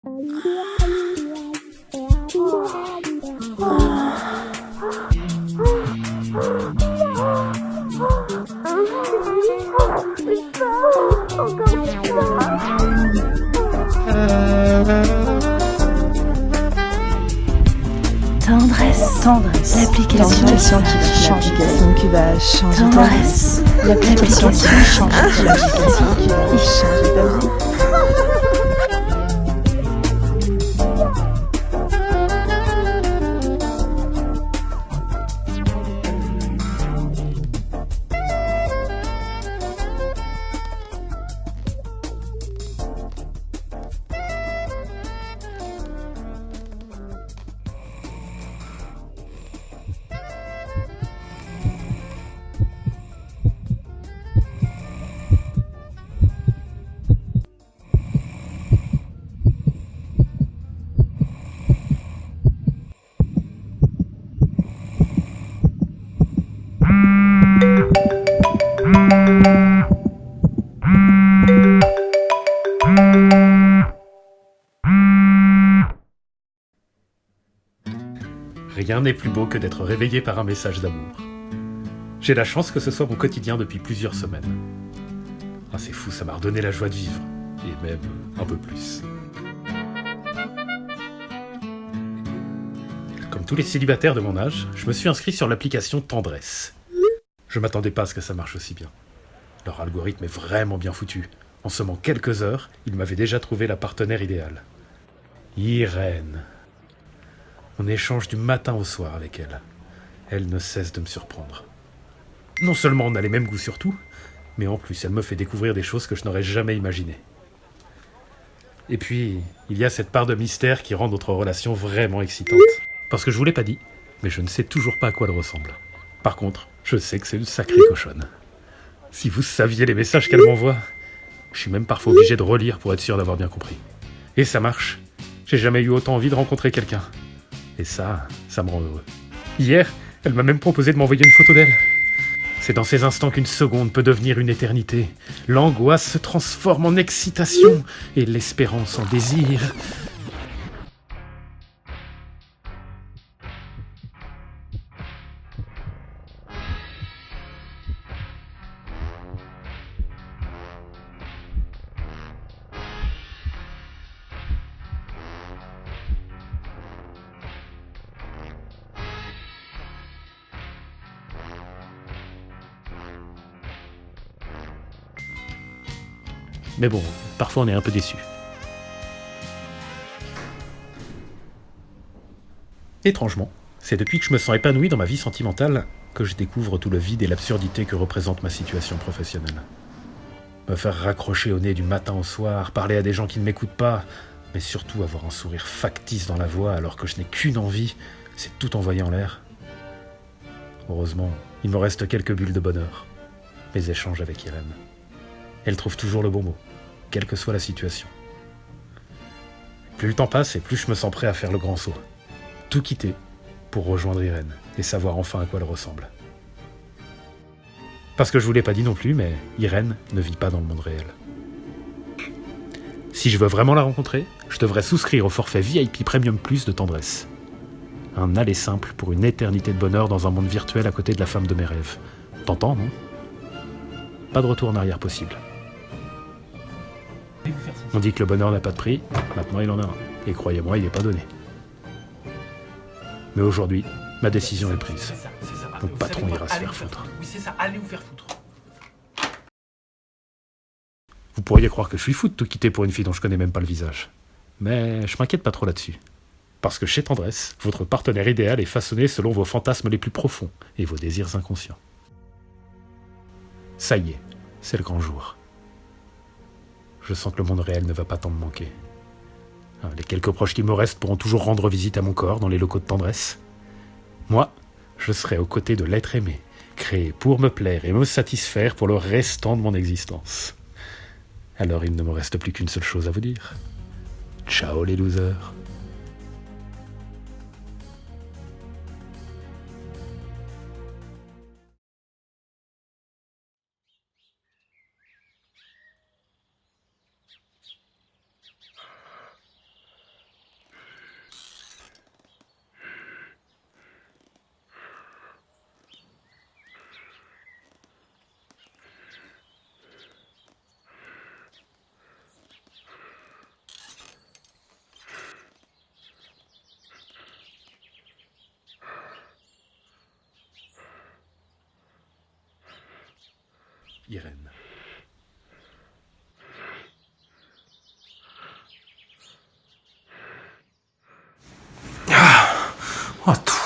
Tendresse, l'application qui va changer Tendresse, l'application qui va changer ta vie. Rien n'est plus beau que d'être réveillé par un message d'amour. J'ai la chance que ce soit mon quotidien depuis plusieurs semaines. Ah, c'est fou, ça m'a redonné la joie de vivre, et même un peu plus. Comme tous les célibataires de mon âge, je me suis inscrit sur l'application Tendresse. Je m'attendais pas à ce que ça marche aussi bien. Leur algorithme est vraiment bien foutu. En seulement quelques heures, ils m'avaient déjà trouvé la partenaire idéale. Irène. On échange du matin au soir avec elle. Elle ne cesse de me surprendre. Non seulement on a les mêmes goûts sur tout, mais en plus elle me fait découvrir des choses que je n'aurais jamais imaginées. Et puis, il y a cette part de mystère qui rend notre relation vraiment excitante. Parce que je vous l'ai pas dit, mais je ne sais toujours pas à quoi elle ressemble. Par contre, je sais que c'est une sacrée cochonne. Si vous saviez les messages qu'elle m'envoie, je suis même parfois obligé de relire pour être sûr d'avoir bien compris. Et ça marche. J'ai jamais eu autant envie de rencontrer quelqu'un. Et ça me rend heureux. Hier, elle m'a même proposé de m'envoyer une photo d'elle. C'est dans ces instants qu'une seconde peut devenir une éternité. L'angoisse se transforme en excitation et l'espérance en désir. Mais bon, parfois on est un peu déçu. Étrangement, c'est depuis que je me sens épanoui dans ma vie sentimentale que je découvre tout le vide et l'absurdité que représente ma situation professionnelle. Me faire raccrocher au nez du matin au soir, parler à des gens qui ne m'écoutent pas, mais surtout avoir un sourire factice dans la voix alors que je n'ai qu'une envie, c'est tout envoyer en l'air. Heureusement, il me reste quelques bulles de bonheur. Mes échanges avec Irène. Elle trouve toujours le bon mot, quelle que soit la situation. Plus le temps passe et plus je me sens prêt à faire le grand saut. Tout quitter pour rejoindre Irène et savoir enfin à quoi elle ressemble. Parce que je vous l'ai pas dit non plus, mais Irène ne vit pas dans le monde réel. Si je veux vraiment la rencontrer, je devrais souscrire au forfait VIP Premium Plus de Tendresse. Un aller simple pour une éternité de bonheur dans un monde virtuel à côté de la femme de mes rêves. Tentant, non ? Pas de retour en arrière possible. On dit que le bonheur n'a pas de prix, maintenant il en a un. Et croyez-moi, il n'est pas donné. Mais aujourd'hui, ma décision est prise. Mon patron ira se faire foutre. Oui, c'est ça, allez vous faire foutre. Vous pourriez croire que je suis fou de tout quitter pour une fille dont je connais même pas le visage. Mais je m'inquiète pas trop là-dessus. Parce que chez Tendresse, votre partenaire idéal est façonné selon vos fantasmes les plus profonds et vos désirs inconscients. Ça y est, c'est le grand jour. Je sens que le monde réel ne va pas tant me manquer. Les quelques proches qui me restent pourront toujours rendre visite à mon corps dans les locaux de Tendresse. Moi, je serai aux côtés de l'être aimé, créé pour me plaire et me satisfaire pour le restant de mon existence. Alors il ne me reste plus qu'une seule chose à vous dire. Ciao les losers. Irène. Oh, toi.